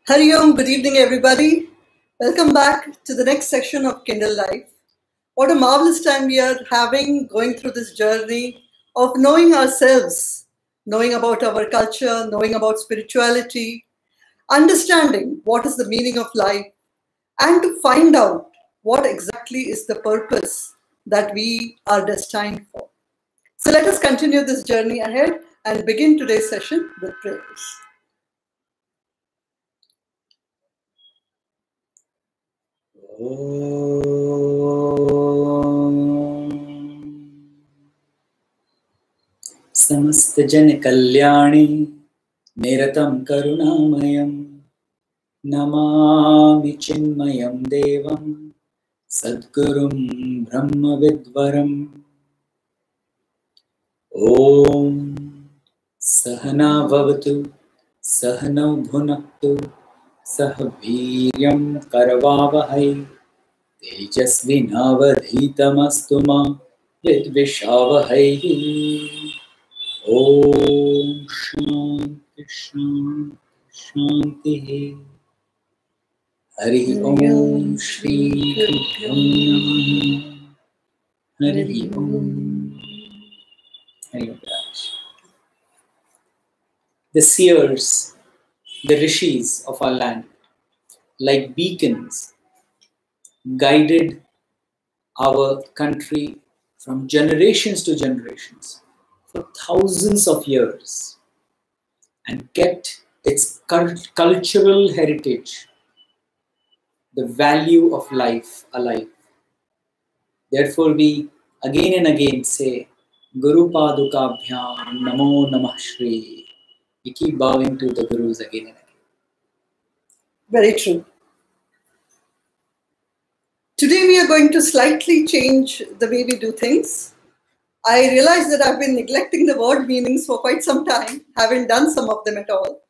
Hari Om, good evening everybody. Welcome back to the next section of Kindle Life. What a marvelous time we are having going through this journey of knowing ourselves, knowing about our culture, knowing about spirituality, understanding what is the meaning of life, and to find out what exactly is the purpose that we are destined for. So let us continue this journey ahead and begin today's session with prayers. समस्त जन कल्याणी निरतं करुणामयं नमामि चिन्मयं देवं सद्गुरुं ब्रह्मविद्वरम् ॐ सहना भवतु सहनौ भुनक्तु सह वीर्यं करवावहै तेजस्विनावधीतमस्तु मा विद्विषावहै ॐ शान्ति शान्ति शान्तिः हरि ॐ श्री गुरुभ्यो नमः हरि ॐ हरि ॐ। The seers, the rishis of our land, like beacons, guided our country from generations to generations for thousands of years and kept its cultural heritage, the value of life alive. Therefore, we again and again say, Guru Padukabhyam Namo Namah Shri. We keep bowing to the Gurus again and again. Very true. Today we are going to slightly change the way we do things. I realize that I've been neglecting the word meanings for quite some time, haven't done some of them at all.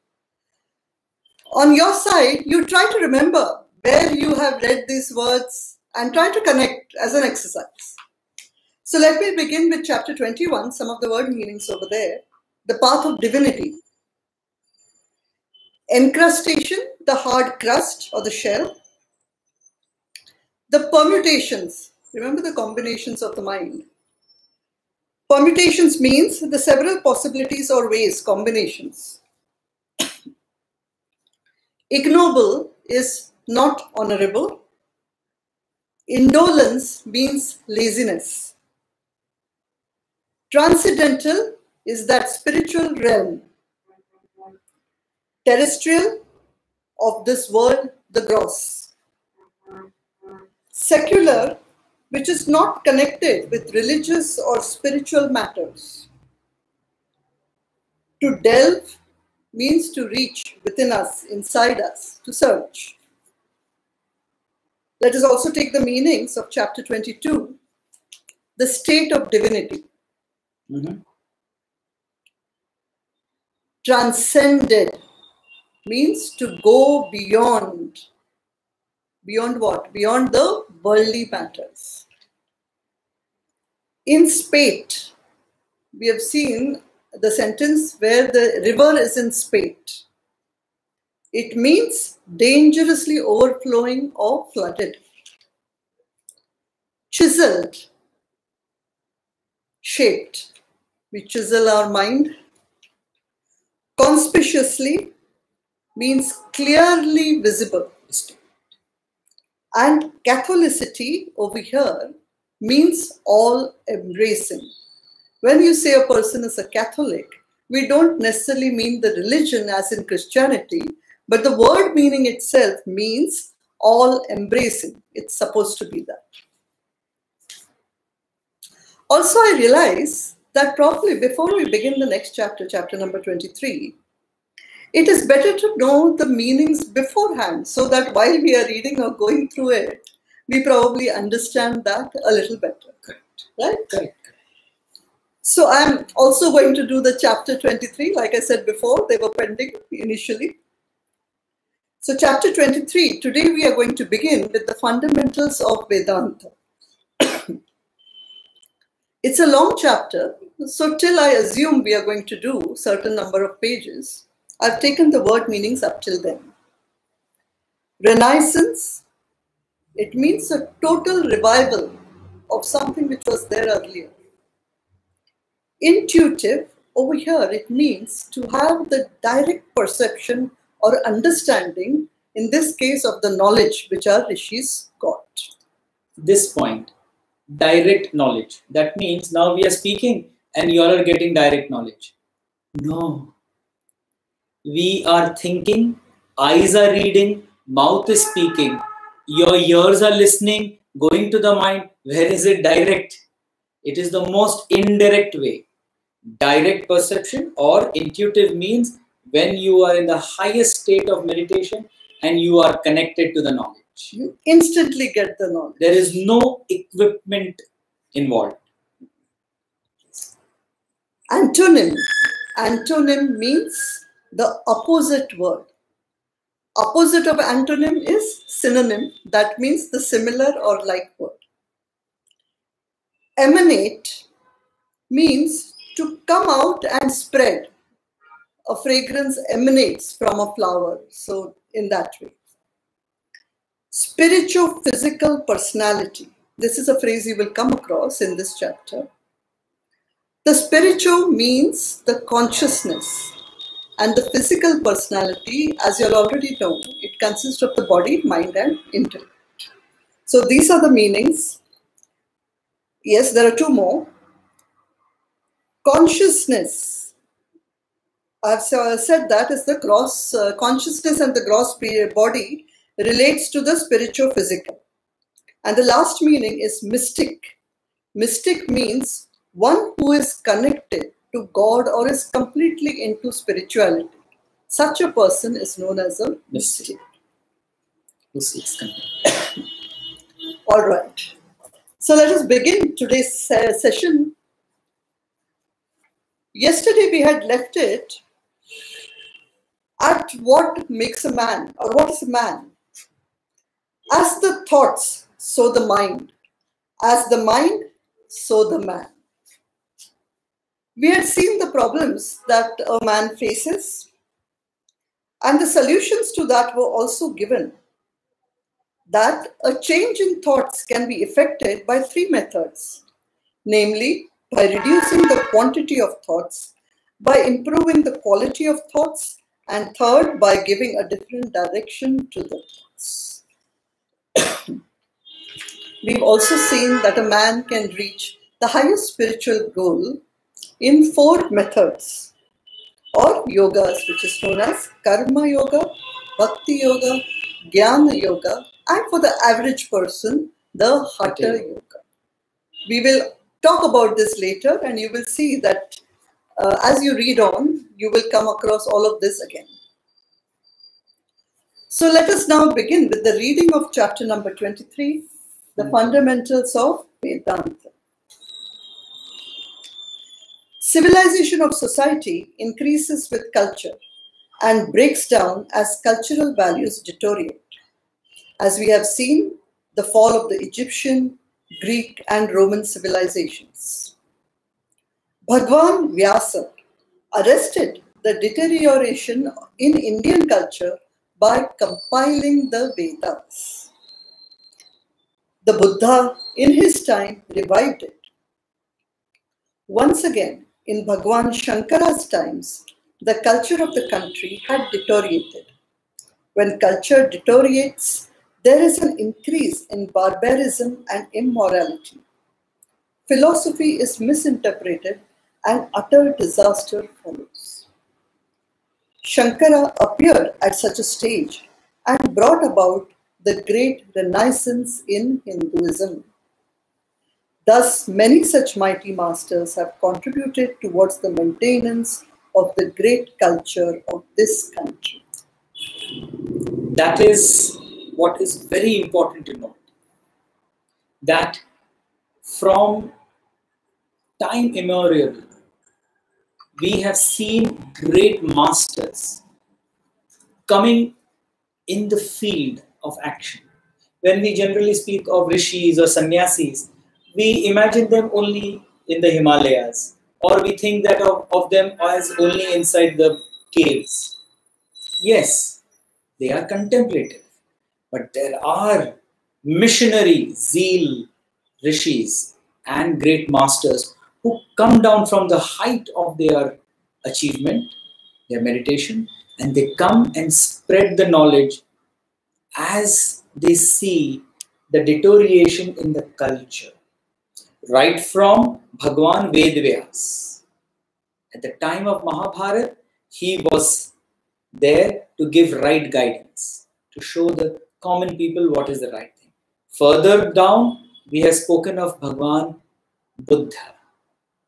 On your side, you try to remember where you have read these words and try to connect as an exercise. So let me begin with chapter 21, some of the word meanings over there. The path of divinity. Encrustation, the hard crust or the shell. The permutations, remember the combinations of the mind. Permutations means the several possibilities or ways, combinations. Ignoble is not honorable. Indolence means laziness. Transcendental is that spiritual realm. Terrestrial, of this world, the gross. Secular, which is not connected with religious or spiritual matters. To delve means to reach within us, inside us, to search. Let us also take the meanings of chapter 22, the state of divinity. Transcended means to go beyond. Beyond what? Beyond the worldly matters. In spate, we have seen the sentence where the river is in spate. It means dangerously overflowing or flooded. Chiseled, shaped. We chisel our mind. Conspicuously means clearly visible. And Catholicity over here means all-embracing. When you say a person is a Catholic, we don't necessarily mean the religion as in Christianity, but the word meaning itself means all-embracing. It's supposed to be that. Also, I realize that probably before we begin the next chapter, chapter number 23, it is better to know the meanings beforehand so that while we are reading or going through it, we probably understand that a little better. Correct. Right? Correct. So I'm also going to do the chapter 23. Like I said before, they were pending initially. So chapter 23, today we are going to begin with the fundamentals of Vedanta. It's a long chapter, so till I assume we are going to do a certain number of pages, I've taken the word meanings up till then. Renaissance, it means a total revival of something which was there earlier. Intuitive, over here, it means to have the direct perception or understanding, in this case, of the knowledge which our rishis got. This point, direct knowledge. That means now we are speaking and you all are getting direct knowledge. No. We are thinking, eyes are reading, mouth is speaking, your ears are listening, going to the mind. Where is it direct? It is the most indirect way. Direct perception or intuitive means when you are in the highest state of meditation and you are connected to the knowledge. You instantly get the knowledge. There is no equipment involved. Antonym. Antonym means the opposite word. Opposite of antonym is synonym. That means the similar or like word. Emanate means to come out and spread. A fragrance emanates from a flower. So in that way. Spirituo-physical personality. This is a phrase you will come across in this chapter. The spiritual means the consciousness, and the physical personality, as you already know, it consists of the body, mind, and intellect. So these are the meanings. Yes, there are two more. Consciousness. I've said that is the gross consciousness, and the gross body relates to the spirituo-physical. And the last meaning is mystic. Mystic means one who is connected to God or is completely into spirituality. Such a person is known as a mystic. All right. So let us begin today's session. Yesterday we had left it at what makes a man, or what is a man. As the thoughts, so the mind. As the mind, so the man. We had seen the problems that a man faces, and the solutions to that were also given. That a change in thoughts can be effected by three methods, namely by reducing the quantity of thoughts, by improving the quality of thoughts, and third, by giving a different direction to the thoughts. We've also seen that a man can reach the highest spiritual goal in four methods or yogas, which is known as Karma Yoga, Bhakti Yoga, Jnana Yoga, and for the average person, the Hatha Yoga. We will talk about this later, and you will see that as you read on, you will come across all of this again. So let us now begin with the reading of chapter number 23, the fundamentals of Vedanta. Civilization of society increases with culture and breaks down as cultural values deteriorate. As we have seen, the fall of the Egyptian, Greek, and Roman civilizations. Bhagwan Vyasa arrested the deterioration in Indian culture by compiling the Vedas. The Buddha, in his time, revived it. Once again, in Bhagwan Shankara's times, the culture of the country had deteriorated. When culture deteriorates, there is an increase in barbarism and immorality. Philosophy is misinterpreted and utter disaster follows. Shankara appeared at such a stage and brought about the great renaissance in Hinduism. Thus, many such mighty masters have contributed towards the maintenance of the great culture of this country. That is what is very important to note. That from time immemorial, we have seen great masters coming in the field of action. When we generally speak of rishis or sannyasis, we imagine them only in the Himalayas, or we think that of them as only inside the caves. Yes, they are contemplative, But there are missionary zeal rishis and great masters who come down from the height of their achievement, their meditation, and they come and spread the knowledge as they see the deterioration in the culture. Right from Bhagwan Vedvyas. At the time of Mahabharata, he was there to give right guidance, to show the common people what is the right thing. Further down, we have spoken of Bhagwan Buddha.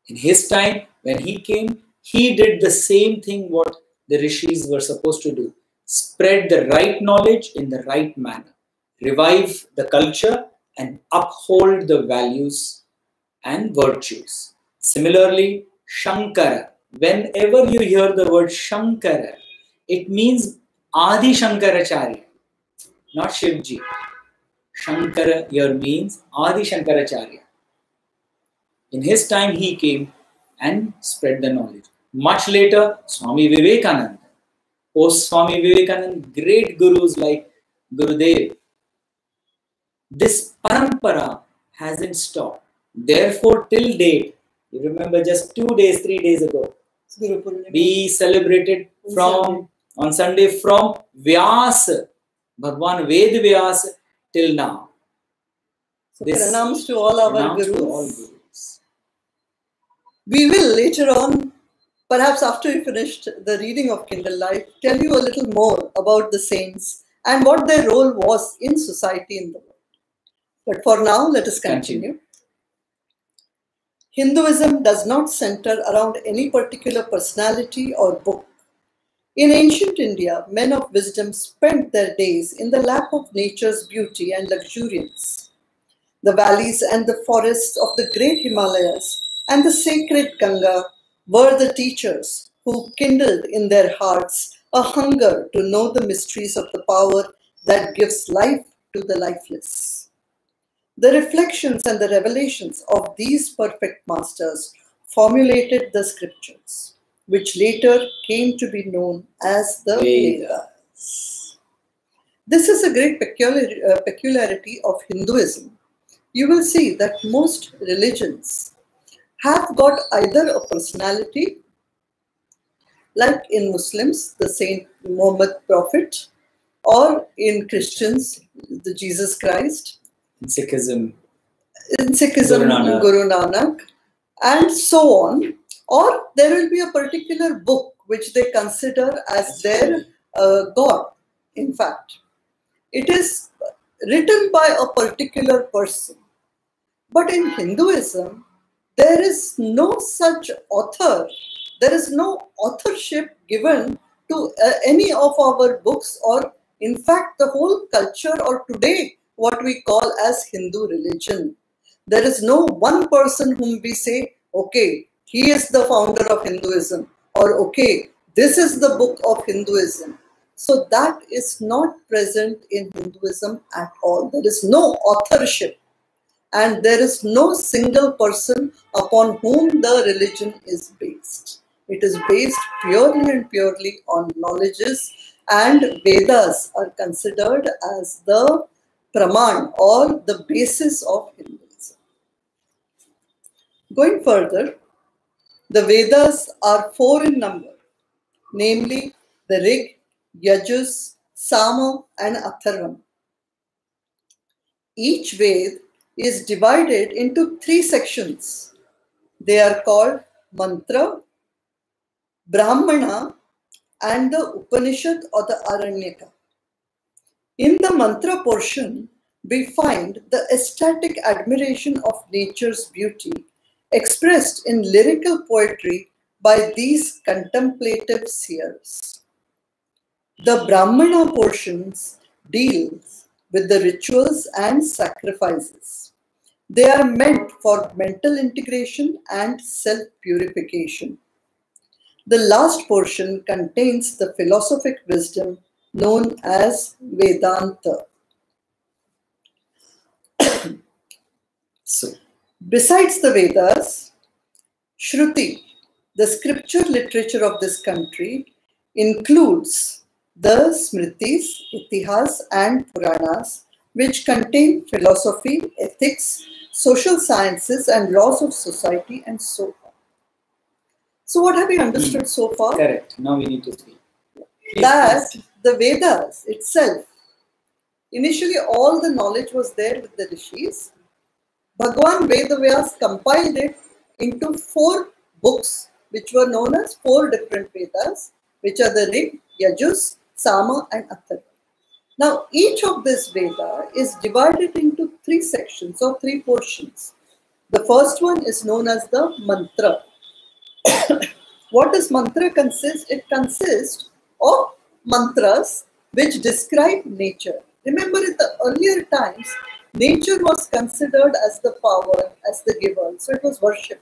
In his time, when he came, he did the same thing what the rishis were supposed to do. Spread the right knowledge in the right manner. Revive the culture and uphold the values and virtues. Similarly, Shankara. Whenever you hear the word Shankara, it means Adi Shankaracharya, not Shivji. Shankara here means Adi Shankaracharya. In his time, he came and spread the knowledge. Much later, Swami Vivekananda. Post Swami Vivekananda, great gurus like Gurudev. This parampara hasn't stopped. Therefore, till date, you remember just 2 days, 3 days ago, we celebrated on Sunday from Vyasa, Bhagwan Ved Vyasa till now. So pranams to all our pranams gurus. to all gurus. We will later on, perhaps after we finished the reading of Kindle Life, tell you a little more about the saints and what their role was in society in the world. But for now, let us continue. Hinduism does not center around any particular personality or book. In ancient India, men of wisdom spent their days in the lap of nature's beauty and luxuriance. The valleys and the forests of the great Himalayas and the sacred Ganga were the teachers who kindled in their hearts a hunger to know the mysteries of the power that gives life to the lifeless. The reflections and the revelations of these perfect masters formulated the scriptures, which later came to be known as the Vedas. This is a great peculiarity of Hinduism. You will see that most religions have got either a personality, like in Muslims, the Saint Muhammad Prophet, or in Christians, the Jesus Christ, in Sikhism, Guru Nanak, and so on. Or there will be a particular book which they consider as their God, in fact. It is written by a particular person. But in Hinduism, there is no such author. There is no authorship given to any of our books, or in fact the whole culture, or today what we call as Hindu religion. There is no one person whom we say, okay, he is the founder of Hinduism, or okay, this is the book of Hinduism. So that is not present in Hinduism at all. There is no authorship, and there is no single person upon whom the religion is based. It is based purely and purely on knowledges, and Vedas are considered as the Praman, or the basis of Hinduism. Going further, the Vedas are 4 in number, namely the Rig, Yajus, Sama, and Atharvana. Each Ved is divided into 3 sections. They are called Mantra, Brahmana, and the Upanishad or the Aranyaka. In the mantra portion, we find the ecstatic admiration of nature's beauty expressed in lyrical poetry by these contemplative seers. The Brahmana portions deals with the rituals and sacrifices. They are meant for mental integration and self-purification. The last portion contains the philosophic wisdom known as Vedanta. So, besides the Vedas, Shruti, the scripture literature of this country, includes The Smritis, Itihas and Puranas, which contain philosophy, ethics, social sciences and laws of society and so on. So what have you understood so far? Correct. Now we need to see. That the Vedas itself, initially all the knowledge was there with the rishis. Bhagwan Vedavyas compiled it into 4 books, which were known as 4 different Vedas, which are the Rig, Yajus, Sama and Atharva. Now, each of this Veda is divided into 3 sections or 3 portions. The first one is known as the mantra. What does mantra consist? It consists of mantras which describe nature. Remember, in the earlier times, nature was considered as the power, as the giver. So it was worship.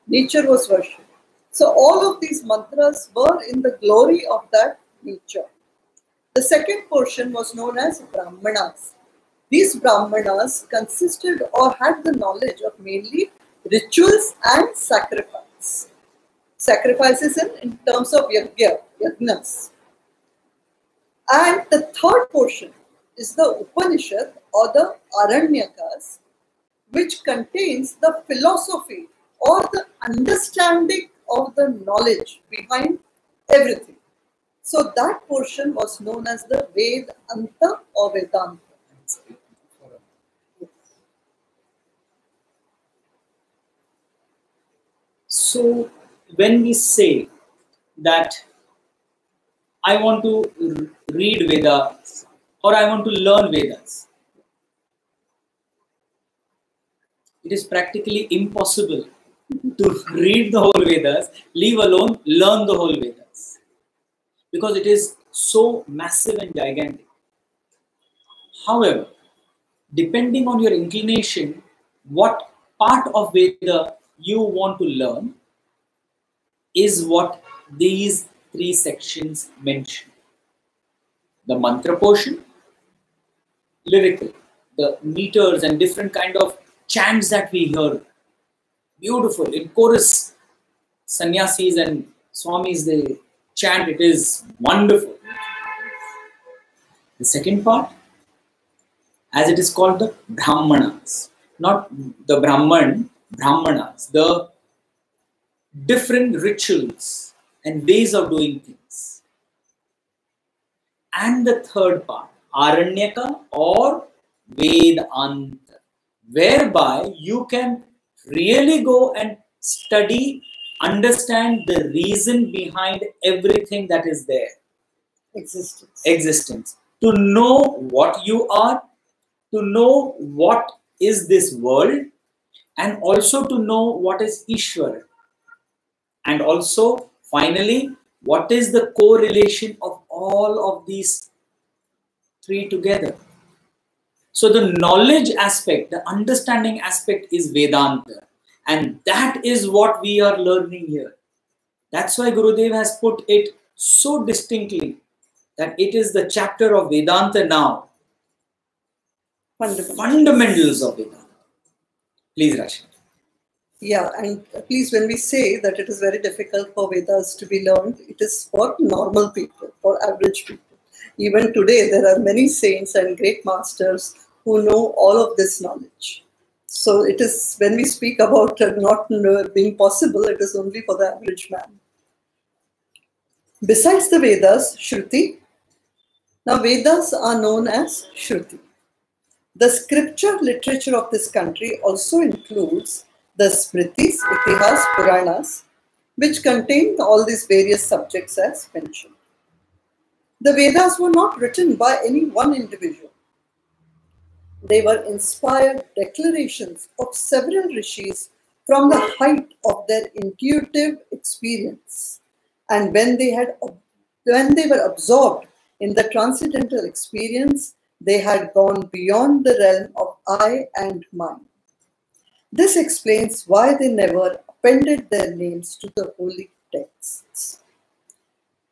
Nature was worship. So all of these mantras were in the glory of that nature. The second portion was known as Brahmanas. These Brahmanas consisted or had the knowledge of mainly rituals and sacrifice. Sacrifices in terms of yajnas. And the third portion is the Upanishad or the Aranyakas, which contains the philosophy or the understanding of the knowledge behind everything. So that portion was known as the Vedanta or Vedanta. So when we say that I want to read Vedas or I want to learn Vedas, it is practically impossible to read the whole Vedas, leave alone learn the whole Vedas, because it is so massive and gigantic. However, depending on your inclination, what part of Veda you want to learn is what these 3 sections mention. The mantra portion, lyrical, the meters and different kind of chants that we hear. Beautiful. In chorus, sannyasis and swamis, they chant, it is wonderful. The second part, as it is called, the Brahmanas. Not the Brahmanas, the different rituals and ways of doing things. And the third part, Aranyaka or Vedanta, whereby you can really go and study, understand the reason behind everything that is there. Existence. To know what you are, to know what is this world, and also to know what is Ishwar. And also, finally, what is the correlation of all of these 3 together. So the knowledge aspect, the understanding aspect is Vedanta. And that is what we are learning here. That's why Gurudev has put it so distinctly that it is the chapter of Vedanta now. Fundamentals of Vedanta. Please, Rashi. Yeah, and please, when we say that it is very difficult for Vedas to be learned, it is for normal people, for average people. Even today, there are many saints and great masters who know all of this knowledge. So it is, when we speak about not being possible, it is only for the average man. Besides the Vedas, Shruti. Now, Vedas are known as Shruti. The scripture literature of this country also includes the Smritis, Itihas, Puranas, which contain all these various subjects as mentioned. The Vedas were not written by any one individual. They were inspired declarations of several rishis from the height of their intuitive experience. And when they were absorbed in the transcendental experience, they had gone beyond the realm of I and mine. This explains why they never appended their names to the holy texts.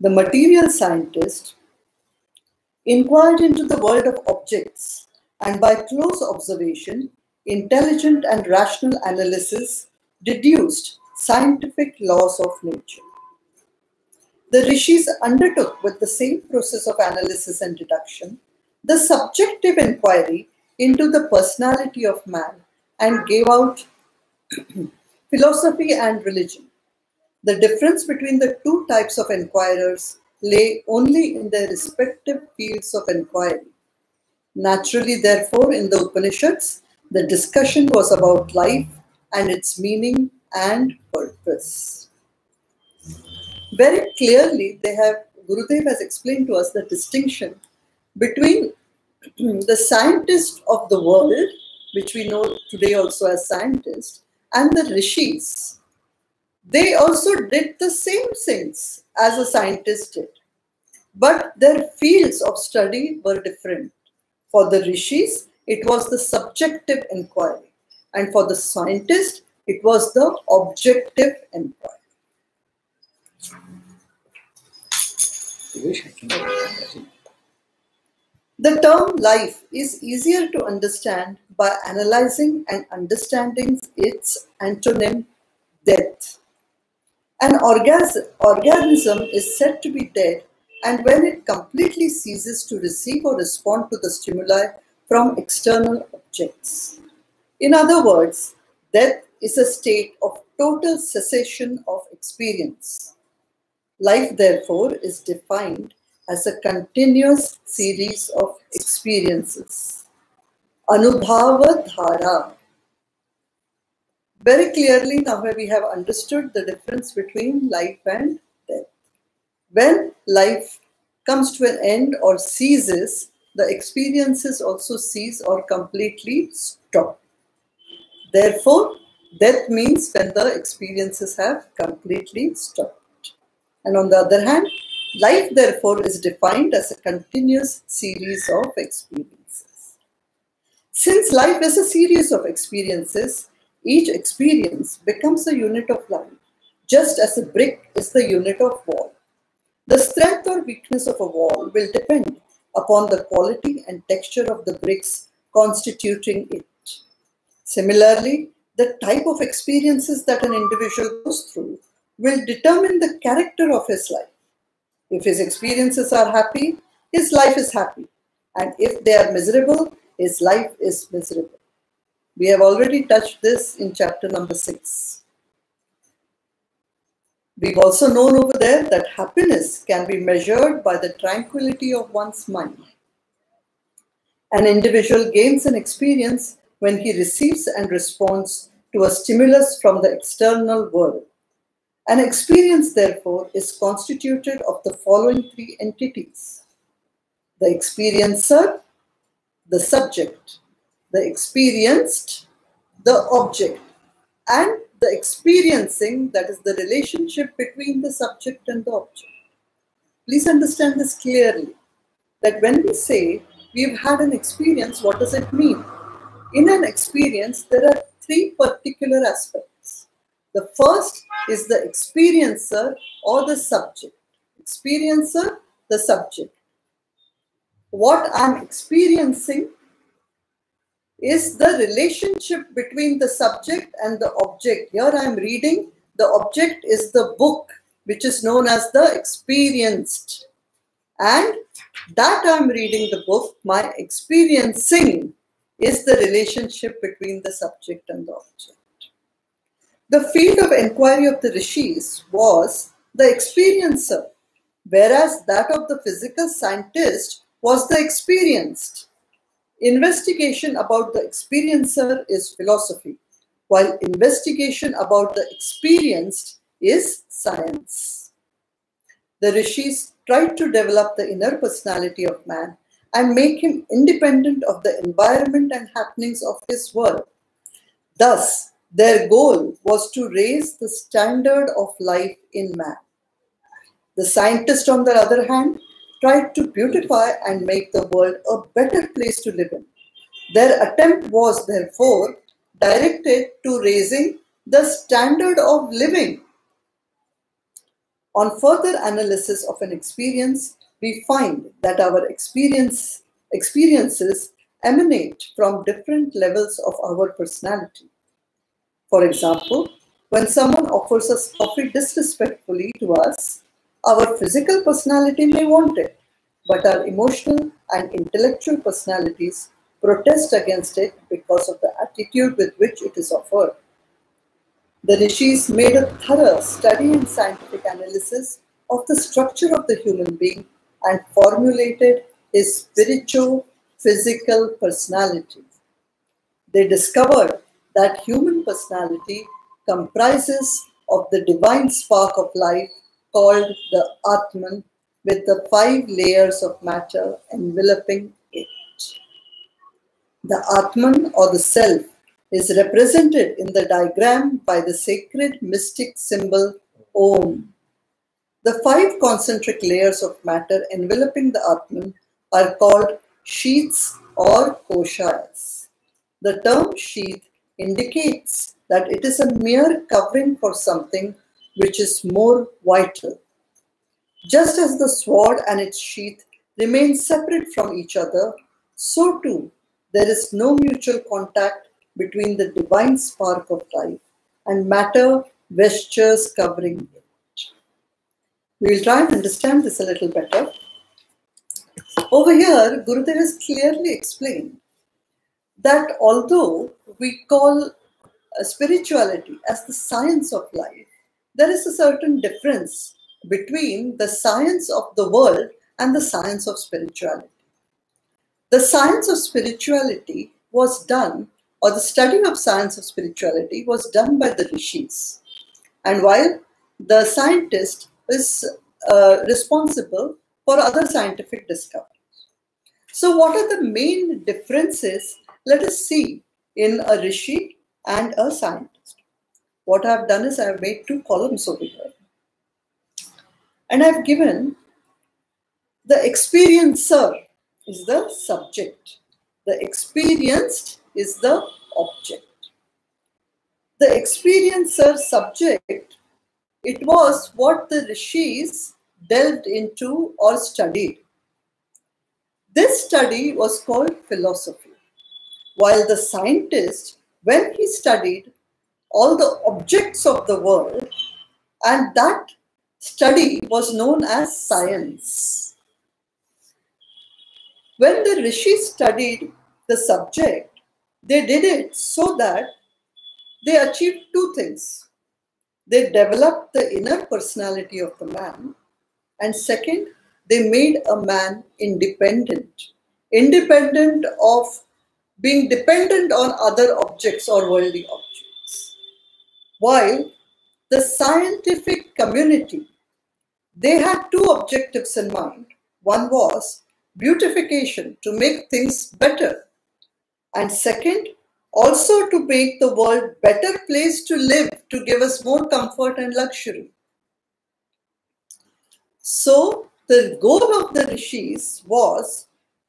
The material scientist inquired into the world of objects, and by close observation, intelligent and rational analysis deduced scientific laws of nature. the rishis undertook with the same process of analysis and deduction the subjective inquiry into the personality of man and gave out philosophy and religion. The difference between the two types of inquirers lay only in their respective fields of inquiry. Naturally, therefore, in the Upanishads, the discussion was about life and its meaning and purpose. Very clearly, Gurudev has explained to us the distinction between the scientist of the world, which we know today also as scientists, and the rishis. They also did the same things as a scientist did, but their fields of study were different. For the rishis, it was the subjective inquiry, and for the scientist, it was the objective inquiry. The term life is easier to understand by analyzing and understanding its antonym, death. An organism is said to be dead, and when it completely ceases to receive or respond to the stimuli from external objects. In other words, death is a state of total cessation of experience. Life, therefore, is defined as a continuous series of experiences. Anubhava dhara. Very clearly, now we have understood the difference between life and death. When life comes to an end or ceases, the experiences also cease or completely stop. Therefore, death means when the experiences have completely stopped. And on the other hand, life, therefore, is defined as a continuous series of experiences. Since life is a series of experiences, each experience becomes a unit of life, just as a brick is the unit of wall. The strength or weakness of a wall will depend upon the quality and texture of the bricks constituting it. Similarly, the type of experiences that an individual goes through will determine the character of his life. If his experiences are happy, his life is happy. And if they are miserable, his life is miserable. We have already touched this in chapter number 6. We've also known over there that happiness can be measured by the tranquility of one's mind. An individual gains an experience when he receives and responds to a stimulus from the external world. An experience, therefore, is constituted of the following three entities: the experiencer, the subject, the experienced, the object, and the experiencing, that is the relationship between the subject and the object. Please understand this clearly, that when we say we've had an experience, what does it mean? In an experience, there are three particular aspects. The first is the experiencer or the subject. Experiencer, the subject. What I'm experiencing is the relationship between the subject and the object. Here I am reading, the object is the book, which is known as the experienced. And that I am reading the book, my experiencing is the relationship between the subject and the object. The field of inquiry of the rishis was the experiencer, whereas that of the physical scientist was the experienced. Investigation about the experiencer is philosophy, while investigation about the experienced is science. The rishis tried to develop the inner personality of man and make him independent of the environment and happenings of his world. Thus, their goal was to raise the standard of life in man. The scientist, on the other hand, tried to beautify and make the world a better place to live in. Their attempt was, therefore, directed to raising the standard of living. On further analysis of an experience, we find that our experiences emanate from different levels of our personality. For example, when someone offers us coffee disrespectfully to us, Our physical personality may want it, but our emotional and intellectual personalities protest against it because of the attitude with which it is offered. The rishis made a thorough study and scientific analysis of the structure of the human being and formulated his spiritual-physical personality. They discovered that human personality comprises of the divine spark of life called the Atman, with the 5 layers of matter enveloping it. The Atman, or the self, is represented in the diagram by the sacred mystic symbol Om. The 5 concentric layers of matter enveloping the Atman are called sheaths or koshas. The term sheath indicates that it is a mere covering for something which is more vital. Just as the sword and its sheath remain separate from each other, so too there is no mutual contact between the divine spark of life and matter vestures covering it. We will try and understand this a little better. Over here, Gurudev has clearly explained that although we call spirituality as the science of life, there is a certain difference between the science of the world and the science of spirituality. The science of spirituality was done, or the study of science of spirituality was done by the rishis. And while the scientist is responsible for other scientific discoveries. So what are the main differences? Let us see in a rishi and a scientist. What I have done is I have made 2 columns over here. And I have given the experiencer is the subject. The experienced is the object. The experiencer subject, it was what the rishis delved into or studied. This study was called philosophy, while the scientist, when he studied all the objects of the world, and that study was known as science. When the rishis studied the subject, they did it so that they achieved 2 things. They developed the inner personality of the man, and second, they made a man independent of being dependent on other objects or worldly objects. While the scientific community, they had 2 objectives in mind. One was beautification, to make things better. And second, also to make the world a better place to live, to give us more comfort and luxury. So the goal of the rishis was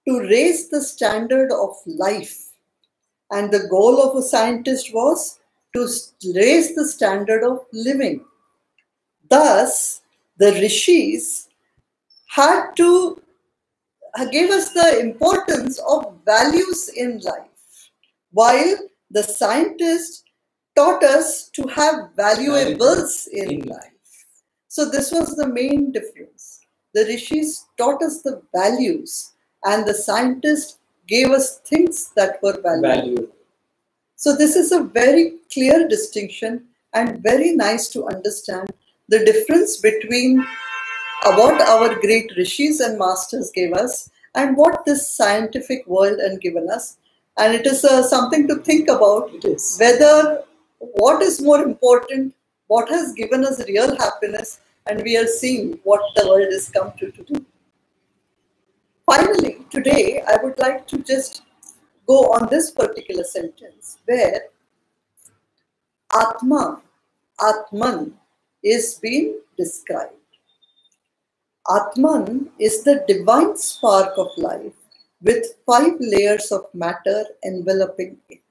to raise the standard of life. And the goal of a scientist was to raise the standard of living. Thus, the rishis had to give us the importance of values in life, while the scientists taught us to have valuables in life. So this was the main difference. The rishis taught us the values, and the scientists gave us things that were valuable. So this is a very clear distinction and very nice to understand the difference between what our great rishis and masters gave us and what this scientific world has given us. And it is something to think about, whether what is more important, what has given us real happiness, and we are seeing what the world has come to do. Finally, today I would like to just go on this particular sentence where Atman is being described. Atman is the divine spark of life with 5 layers of matter enveloping it.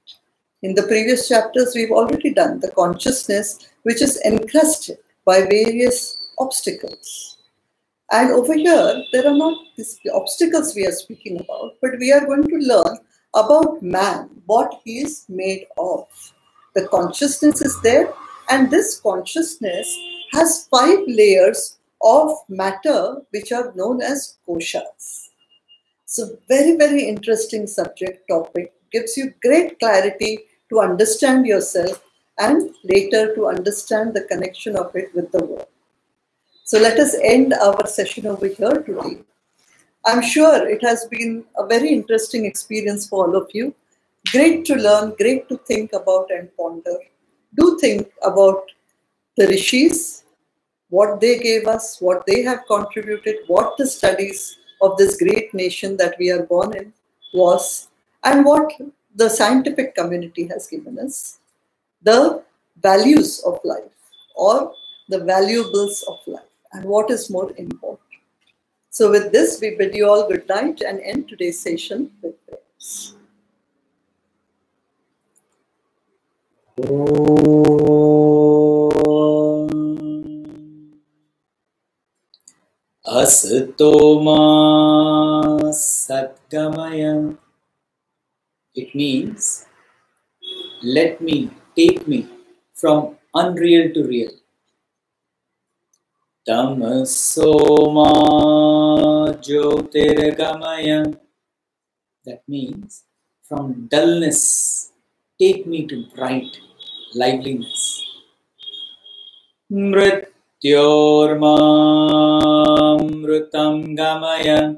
In the previous chapters, we've already done the consciousness, which is encrusted by various obstacles. And over here, there are not these obstacles we are speaking about, but we are going to learn about man, what he is made of. The consciousness is there, and this consciousness has 5 layers of matter which are known as koshas. So very, very interesting subject topic, gives you great clarity to understand yourself and later to understand the connection of it with the world. So let us end our session over here today. I'm sure it has been a very interesting experience for all of you. Great to learn, great to think about and ponder. Do think about the rishis, what they gave us, what they have contributed, what the studies of this great nation that we are born in was, and what the scientific community has given us, the values of life or the valuables of life, and what is more important. So with this, we bid you all good night and end today's session with prayers. Asato ma satgamaya. It means, let me, take me from unreal to real. Tamaso ma jyotirgamaya. That means, from dullness, take me to bright liveliness. Mrityormamrutam gamaya,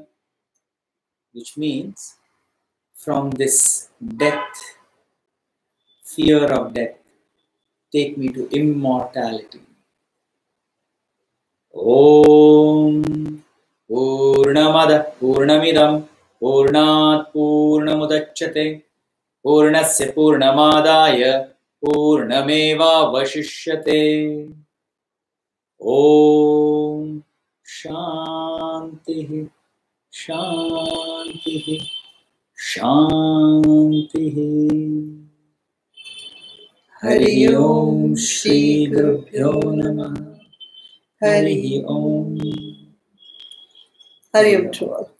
which means, from this death, fear of death, take me to immortality. Om Purnamada Purnamidam Purnat Purnamudachyate Purnasya Purnamadaya Purnameva Vashishyate. Om Shanti Shanti Shanti. Hari Om Shri Gurubhyo Namah. Hari Om. Hari Om to all.